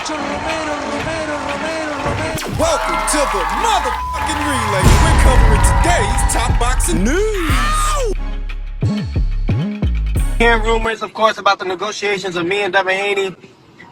Welcome to the motherfucking relay. We're covering today's top boxing news. Hearing rumors, of course, about the negotiations of me and Devin Haney.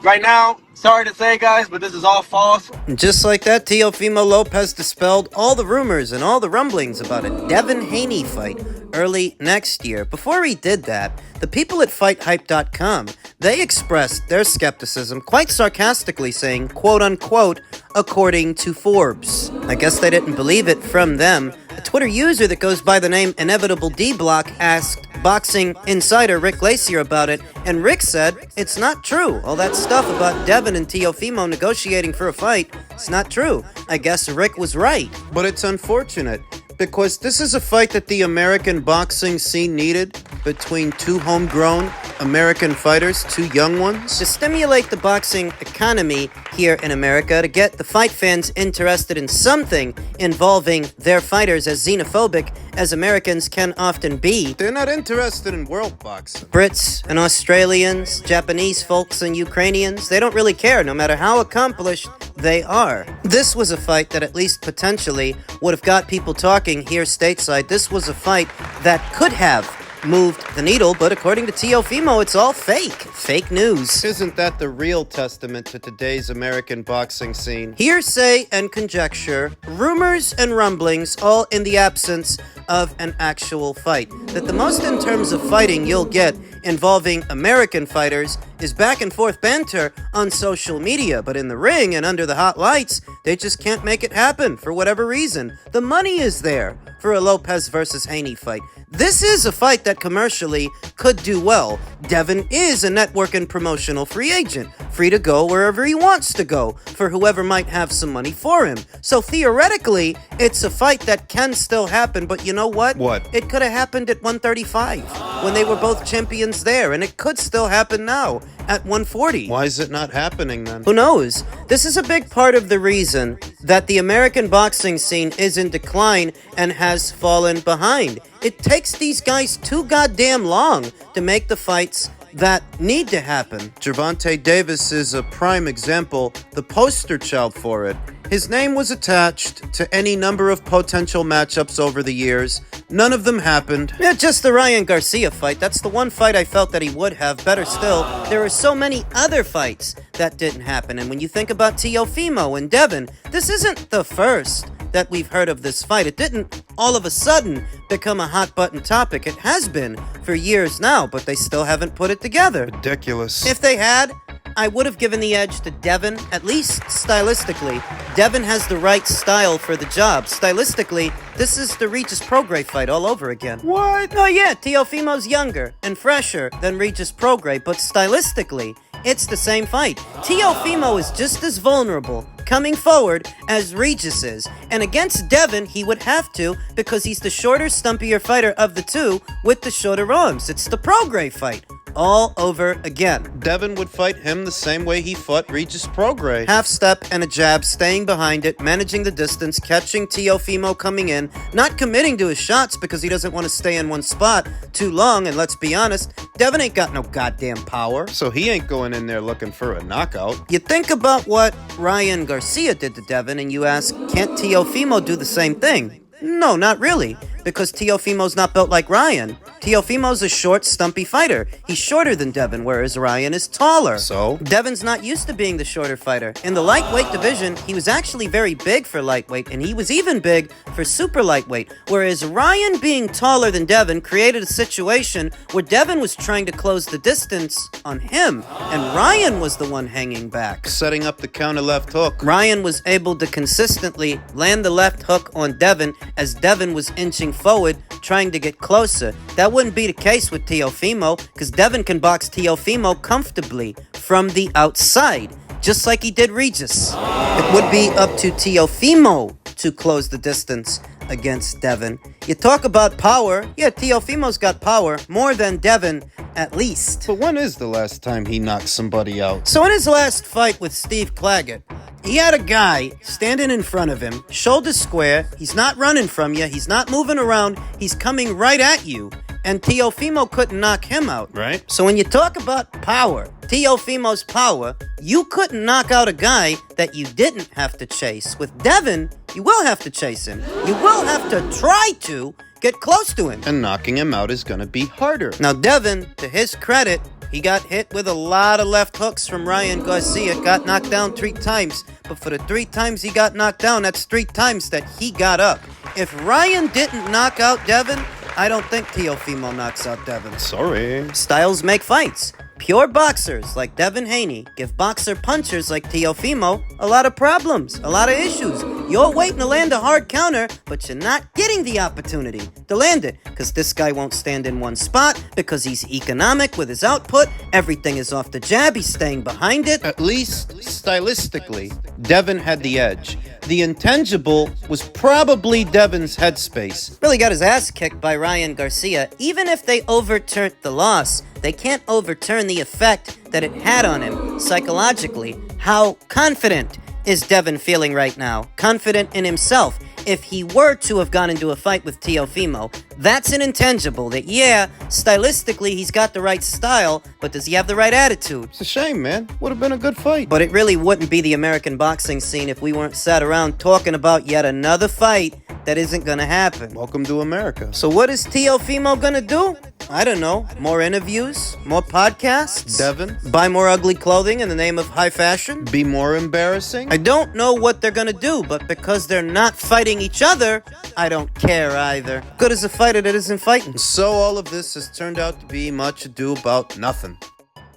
Right now, sorry to say, guys, but this is all false. And just like that, Teofimo Lopez dispelled all the rumors and all the rumblings about a Devin Haney fight early next year. Before he did that, the people at FightHype.com, they expressed their skepticism quite sarcastically, saying, quote-unquote, according to Forbes. I guess they didn't believe it from them. A Twitter user that goes by the name Inevitable D-Block asked boxing insider Rick Glacier about it, and Rick said, it's not true. All that stuff about Devin and Teofimo negotiating for a fight, it's not true. I guess Rick was right. But it's unfortunate, because this is a fight that the American boxing scene needed between two homegrown American fighters, two young ones, to stimulate the boxing economy here in America, to get the fight fans interested in something involving their fighters, as xenophobic as Americans can often be. They're not interested in world boxing. Brits and Australians, Japanese folks and Ukrainians, they don't really care, no matter how accomplished they are. This was a fight that at least potentially would have got people talking here stateside. This was a fight that could have moved the needle, but according to Teofimo, it's all fake. Fake news. Isn't that the real testament to today's American boxing scene? Hearsay and conjecture, rumors and rumblings, all in the absence of an actual fight. That the most in terms of fighting you'll get involving American fighters is back and forth banter on social media, but in the ring and under the hot lights, they just can't make it happen for whatever reason. The money is there for a Lopez versus Haney fight. This is a fight that commercially could do well. Devin is a network and promotional free agent, free to go wherever he wants to go for whoever might have some money for him. So theoretically, it's a fight that can still happen, but you know what? What? It could have happened at 135 when they were both champions there, and it could still happen now at 140. Why is it not happening then? Who knows? This is a big part of the reason that the American boxing scene is in decline and has fallen behind. It takes these guys too goddamn long to make the fights that need to happen. Gervonta Davis is a prime example, the poster child for it. His name was attached to any number of potential matchups over the years. None of them happened. Yeah, just the Ryan Garcia fight. That's the one fight I felt that he would have. Better still, there are so many other fights that didn't happen. And when you think about Teofimo and Devin, this isn't the first that we've heard of this fight. It didn't all of a sudden become a hot button topic. It has been for years now, but they still haven't put it together. Ridiculous. If they had, I would have given the edge to Devin, at least stylistically. Devin has the right style for the job. Stylistically, this is the Regis Prograis fight all over again. What? Oh yeah, Teofimo's younger and fresher than Regis Prograis, but stylistically, it's the same fight. Teofimo is just as vulnerable coming forward as Regis is. And against Devin, he would have to, because he's the shorter, stumpier fighter of the two with the shorter arms. It's the Prograis fight all over again. Devin would fight him the same way he fought Regis Prograis. Half step and a jab, staying behind it, managing the distance, catching Teofimo coming in, not committing to his shots because he doesn't want to stay in one spot too long. And let's be honest, Devin ain't got no goddamn power, so he ain't going in there looking for a knockout. You think about what Ryan Garcia did to Devin and you ask, can't Teofimo do the same thing? No, not really, because Teofimo's not built like Ryan. Teofimo's a short, stumpy fighter. He's shorter than Devin, whereas Ryan is taller. So? Devin's not used to being the shorter fighter. In the lightweight division, he was actually very big for lightweight, and he was even big for super lightweight, whereas Ryan being taller than Devin created a situation where Devin was trying to close the distance on him, and Ryan was the one hanging back, setting up the counter left hook. Ryan was able to consistently land the left hook on Devin as Devin was inching forward, trying to get closer. That wouldn't be the case with Teofimo, because Devin can box Teofimo comfortably from the outside, just like he did Regis. It would be up to Teofimo to close the distance against Devin. You talk about power, yeah, Teofimo's got power, more than Devin at least. But when is the last time he knocked somebody out? So in his last fight with Steve Claggett, he had a guy standing in front of him, shoulders square, he's not running from you, he's not moving around, he's coming right at you. and Teofimo couldn't knock him out. Right. So when you talk about power, Teofimo's power, you couldn't knock out a guy that you didn't have to chase. With Devin, you will have to chase him. You will have to try to get close to him. And knocking him out is gonna be harder. Now, Devin, to his credit, he got hit with a lot of left hooks from Ryan Garcia, got knocked down 3 times. But for the 3 times he got knocked down, that's 3 times that he got up. If Ryan didn't knock out Devin, I don't think Teofimo knocks out Devin. Sorry. Styles make fights. Pure boxers like Devin Haney give boxer punchers like Teofimo a lot of problems, a lot of issues. You're waiting to land a hard counter, but you're not getting the opportunity to land it because this guy won't stand in one spot because he's economic with his output. Everything is off the jab. He's staying behind it. At least stylistically, Devin had the edge. The intangible was probably Devin's headspace. Really got his ass kicked by Ryan Garcia. Even if they overturned the loss, they can't overturn the effect that it had on him psychologically. How confident is Devin feeling right now? Confident in himself. If he were to have gone into a fight with Teofimo, that's an intangible that, yeah, stylistically he's got the right style, but does he have the right attitude? It's a shame, man. Would have been a good fight. But it really wouldn't be the American boxing scene if we weren't sat around talking about yet another fight that isn't gonna happen. Welcome to America. So what is Teofimo gonna do? I don't know. More interviews? More podcasts? Devin? Buy more ugly clothing in the name of high fashion? Be more embarrassing? I don't know what they're gonna do, but because they're not fighting each other, I don't care either. Good as a fighter that isn't fighting. So all of this has turned out to be much ado about nothing.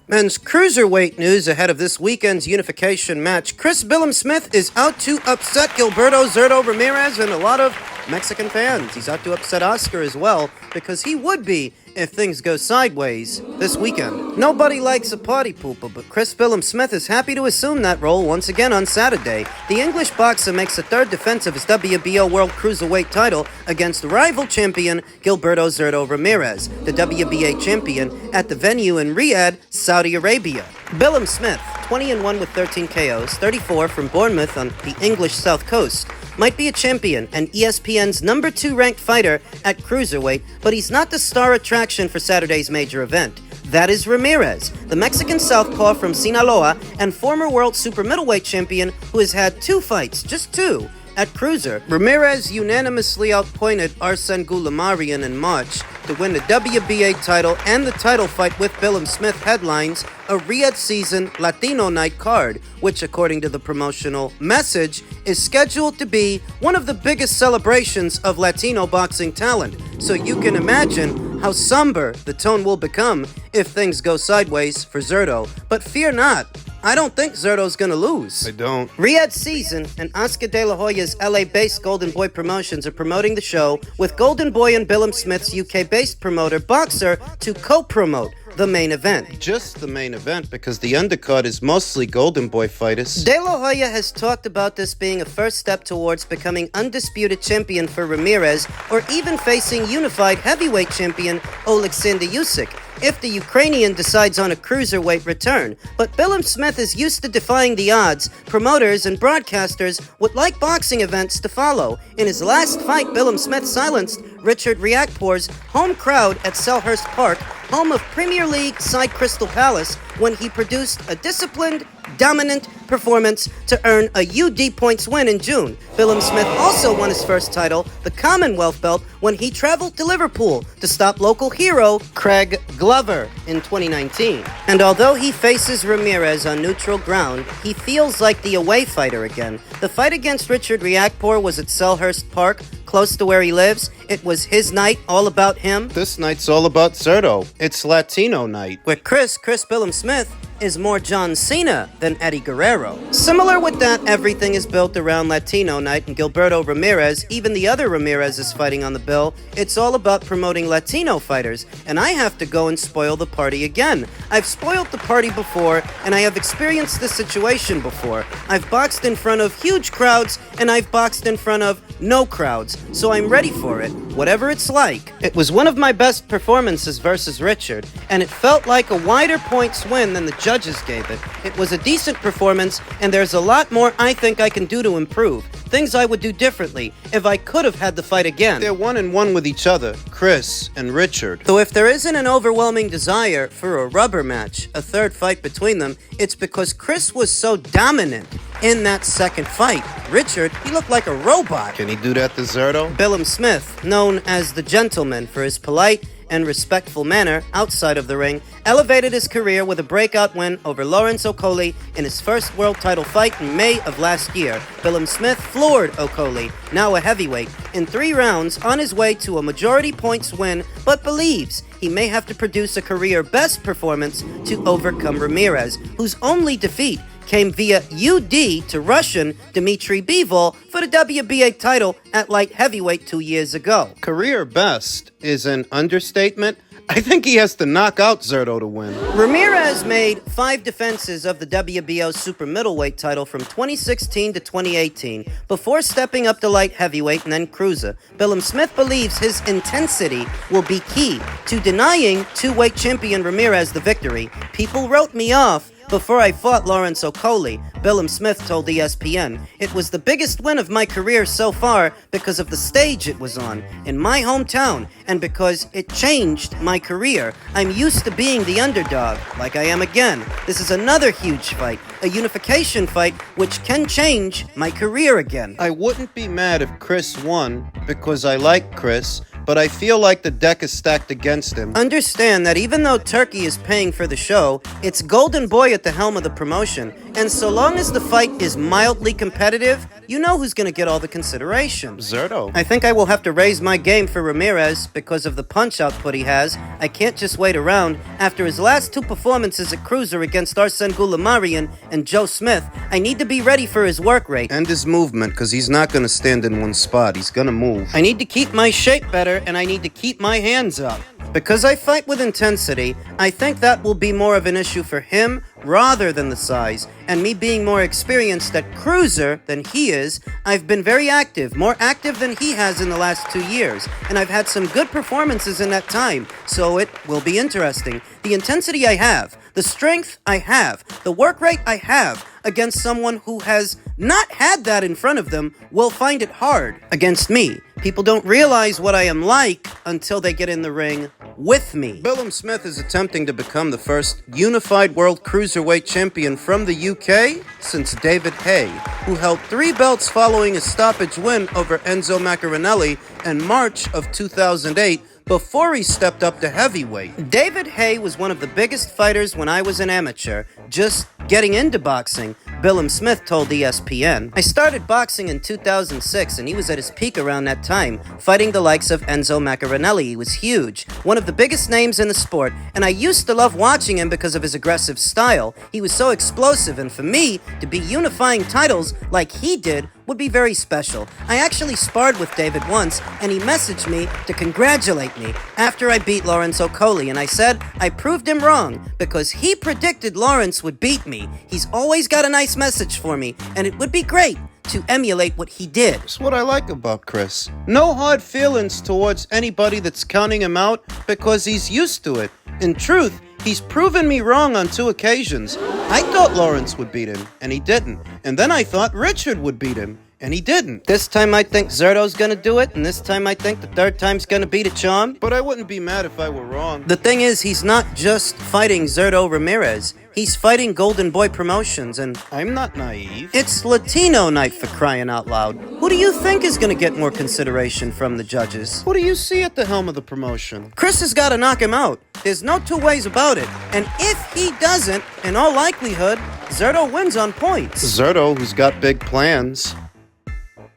Men's cruiserweight news ahead of this weekend's unification match. Chris Billam-Smith is out to upset Gilberto Zurdo Ramirez and a lot of Mexican fans. He's out to upset Oscar as well, because he would be if things go sideways this weekend. Nobody likes a party pooper, but Chris Billam-Smith is happy to assume that role once again on Saturday. The English boxer makes a 3rd defense of his WBO World Cruiserweight title against rival champion Gilberto Zurdo Ramirez, the WBA champion, at the venue in Riyadh, Saudi Arabia. Billam-Smith, 20-1 with 13 KOs, 34 from Bournemouth on the English South Coast, might be a champion and ESPN's number 2 ranked fighter at cruiserweight, but he's not the star attraction for Saturday's major event. That is Ramirez, the Mexican southpaw from Sinaloa and former world super middleweight champion who has had 2 fights, just 2, at cruiser. Ramirez unanimously outpointed Arsene Goulamarian in March to win the WBA title, and the title fight with Billam-Smith headlines a Riyadh season Latino night card, which according to the promotional message is scheduled to be one of the biggest celebrations of Latino boxing talent. So you can imagine how somber the tone will become if things go sideways for Zurdo. But fear not, I don't think Zurdo's gonna lose. I don't. Riyadh Season and Oscar De La Hoya's LA-based Golden Boy Promotions are promoting the show with Golden Boy and Billam-Smith's UK-based promoter Boxer to co-promote the main event. Just the main event, because the undercard is mostly Golden Boy fighters. De La Hoya has talked about this being a first step towards becoming undisputed champion for Ramirez, or even facing unified heavyweight champion Alexander Usyk, if the Ukrainian decides on a cruiserweight return. But Billam-Smith is used to defying the odds. Promoters and broadcasters would like boxing events to follow. In his last fight, Billam-Smith silenced Richard Riakpor's home crowd at Selhurst Park, home of Premier League side Crystal Palace, when he produced a disciplined, dominant performance to earn a UD points win in June. Billam-Smith also won his first title, the Commonwealth belt, when he traveled to Liverpool to stop local hero Craig Glover in 2019. And although he faces Ramirez on neutral ground, he feels like the away fighter again. The fight against Richard Riakpor was at Selhurst Park, close to where he lives. It was his night, all about him. This night's all about Zurdo. It's Latino night. Where Chris Billam-Smith is more John Cena than Eddie Guerrero. Similar with that, everything is built around Latino night, and Gilberto Ramirez, even the other Ramirez is fighting on the bill. It's all about promoting Latino fighters, and I have to go and spoil the party again. I've spoiled the party before, and I have experienced this situation before. I've boxed in front of huge crowds, and I've boxed in front of no crowds, so I'm ready for it, whatever it's like. It was one of my best performances versus Richard, and it felt like a wider points win than the judges gave it. It was a decent performance, and there's a lot more I think I can do to improve. things I would do differently if I could have had the fight again. They're 1-1 with each other, Chris and Richard. So if there isn't an overwhelming desire for a rubber match, a third fight between them, it's because Chris was so dominant in that second fight. Richard, he looked like a robot. Can he do that to Zurdo? Billam-Smith, known as the Gentleman for his polite and respectful manner outside of the ring, elevated his career with a breakout win over Lawrence Okolie in his first world title fight in May of last year. Billam-Smith floored Okolie, now a heavyweight, in 3 rounds on his way to a majority points win, but believes he may have to produce a career best performance to overcome Ramirez, whose only defeat came via UD to Russian Dmitry Bivol for the WBA title at light heavyweight 2 years ago. Career best is an understatement. I think he has to knock out Zurdo to win. Ramirez made 5 defenses of the WBO super middleweight title from 2016 to 2018 before stepping up to light heavyweight and then cruiser. Billam-Smith believes his intensity will be key to denying two-weight champion Ramirez the victory. People wrote me off before I fought Lawrence Okolie, Billam-Smith told ESPN. It was the biggest win of my career so far because of the stage it was on, in my hometown, and because it changed my career. I'm used to being the underdog, like I am again. This is another huge fight, a unification fight which can change my career again. I wouldn't be mad if Chris won, because I like Chris, but I feel like the deck is stacked against him. Understand that even though Turkey is paying for the show, it's Golden Boy at the helm of the promotion, and so long as the fight is mildly competitive, you know who's gonna get all the consideration. Zurdo. I think I will have to raise my game for Ramirez because of the punch output he has. I can't just wait around. After his last 2 performances at cruiser against Arsene Goulamarian and Joe Smith, I need to be ready for his work rate. And his movement, because he's not going to stand in one spot. He's going to move. I need to keep my shape better, and I need to keep my hands up. Because I fight with intensity, I think that will be more of an issue for him rather than the size. And me being more experienced at cruiser than he is, I've been very active, more active than he has in the last 2 years. And I've had some good performances in that time, so it will be interesting. The intensity I have, the strength I have, the work rate I have against someone who has not had that in front of them will find it hard against me. People don't realize what I am like until they get in the ring with me. Billam-Smith is attempting to become the first unified world cruiserweight champion from the UK since David Hay, who held 3 belts following a stoppage win over Enzo Maccarinelli in March of 2008 before he stepped up to heavyweight. David Hay was one of the biggest fighters when I was an amateur, just getting into boxing, Billam-Smith told ESPN. I started boxing in 2006 and he was at his peak around that time, fighting the likes of Enzo Maccarinelli. He was huge, one of the biggest names in the sport, and I used to love watching him because of his aggressive style. He was so explosive, and for me to be unifying titles like he did would be very special. I actually sparred with David once, and he messaged me to congratulate me after I beat Lawrence Okolie, and I said I proved him wrong because he predicted Lawrence would beat me. He's always got a nice message for me, and it would be great to emulate what he did. That's what I like about Chris. No hard feelings towards anybody that's counting him out because he's used to it. In truth, he's proven me wrong on 2 occasions. I thought Lawrence would beat him, and he didn't. And then I thought Richard would beat him, and he didn't. This time I think Zurdo's gonna do it, and this time I think the third time's gonna be the charm. But I wouldn't be mad if I were wrong. The thing is, he's not just fighting Zurdo Ramirez. He's fighting Golden Boy Promotions, and I'm not naive. it's Latino night for crying out loud. Who do you think is gonna get more consideration from the judges? What do you see at the helm of the promotion? Chris has gotta knock him out. There's no 2 ways about it. And if he doesn't, in all likelihood, Zurdo wins on points. Zurdo, who's got big plans.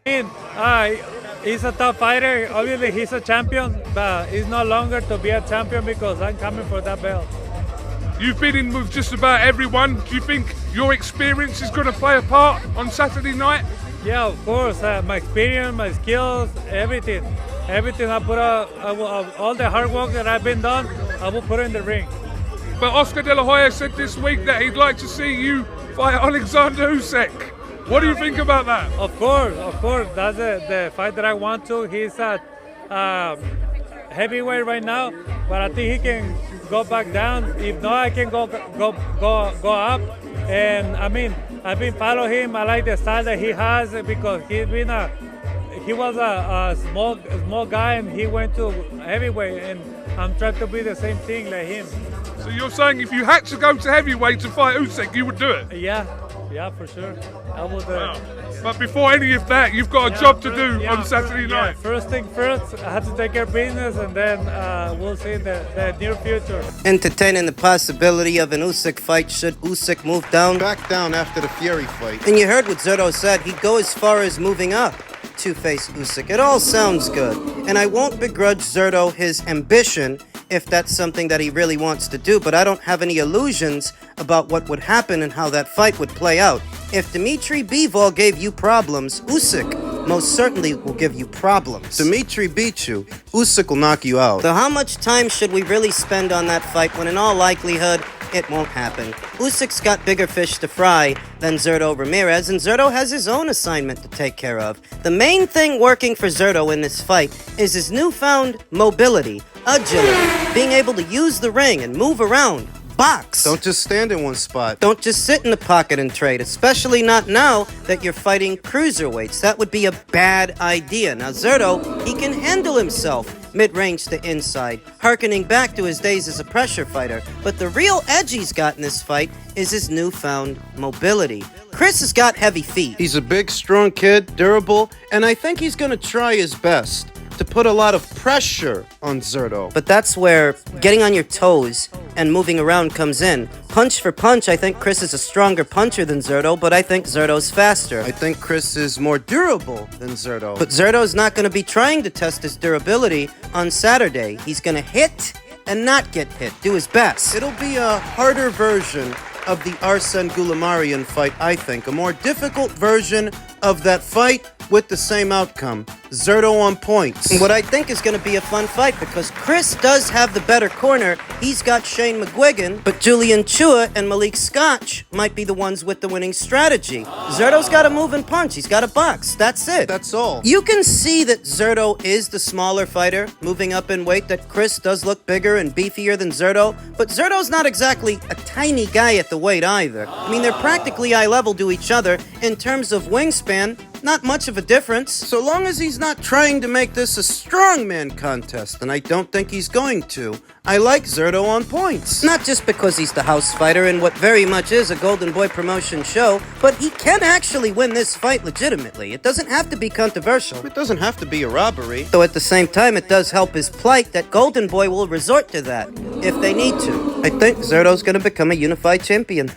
He's a tough fighter. Obviously, he's a champion, but he's no longer to be a champion because I'm coming for that belt. You've been in with just about everyone. Do you think your experience is going to play a part on Saturday night? Yeah, of course. My experience, my skills, everything. Everything I put out, all the hard work that I've been done, I will put in the ring. But Oscar De La Hoya said this week that he'd like to see you fight Alexander Usyk. What do you think about that? Of course. That's the fight that I want to. He's at heavyweight right now, but I think he can go back down. If not, I can go up. And I mean, I've been following him. I like the style that he has because he was a small guy and he went to heavyweight, and I'm trying to be the same thing like him. So you're saying if you had to go to heavyweight to fight Usyk, you would do it? Yeah, for sure. I would. Wow. But before any of that, you've got a job to do on Saturday night. Yeah, first thing first, I have to take care of business, and then we'll see in the near future. Entertaining the possibility of an Usyk fight should Usyk move down. Back down after the Fury fight. And you heard what Zurdo said. He'd go as far as moving up to face Usyk. It all sounds good. And I won't begrudge Zurdo his ambition if that's something that he really wants to do, but I don't have any illusions about what would happen and how that fight would play out. If Dimitri Bivol gave you problems, Usyk most certainly will give you problems. Dimitri beat you. Usyk will knock you out. So how much time should we really spend on that fight when in all likelihood it won't happen? Usyk's got bigger fish to fry than Zurdo Ramirez, and Zurdo has his own assignment to take care of. The main thing working for Zurdo in this fight is his newfound mobility, agility, being able to use the ring and move around, box. Don't just stand in one spot. Don't just sit in the pocket and trade, especially not now that you're fighting cruiserweights. That would be a bad idea. Now, Zurdo, he can handle himself mid-range to inside, harkening back to his days as a pressure fighter. But the real edge he's got in this fight is his newfound mobility. Chris has got heavy feet. He's a big, strong kid, durable, and I think he's gonna try his best to put a lot of pressure on Zurdo. But that's where getting on your toes and moving around comes in. Punch for punch, I think Chris is a stronger puncher than Zurdo, but I think Zurdo's faster. I think Chris is more durable than Zurdo. But Zurdo's not going to be trying to test his durability on Saturday. He's going to hit and not get hit, do his best. It'll be a harder version of the Arsene Goulamarian fight, I think. A more difficult version of that fight with the same outcome. Zurdo on points. What I think is going to be a fun fight because Chris does have the better corner. He's got Shane McGuigan, but Julian Chua and Malik Scotch might be the ones with the winning strategy. Zurdo's got a move and punch. He's got a box. That's it. That's all. You can see that Zurdo is the smaller fighter, moving up in weight, that Chris does look bigger and beefier than Zurdo, but Zurdo's not exactly a tiny guy at the weight either. I mean, they're practically eye level to each other in terms of wingspan. Not much of a difference. So long as he's not trying to make this a strongman contest, and I don't think he's going to, I like Zurdo on points. Not just because he's the house fighter in what very much is a Golden Boy promotion show, but he can actually win this fight legitimately. It doesn't have to be controversial. It doesn't have to be a robbery. Though at the same time, it does help his plight that Golden Boy will resort to that if they need to. I think Zurdo's going to become a unified champion.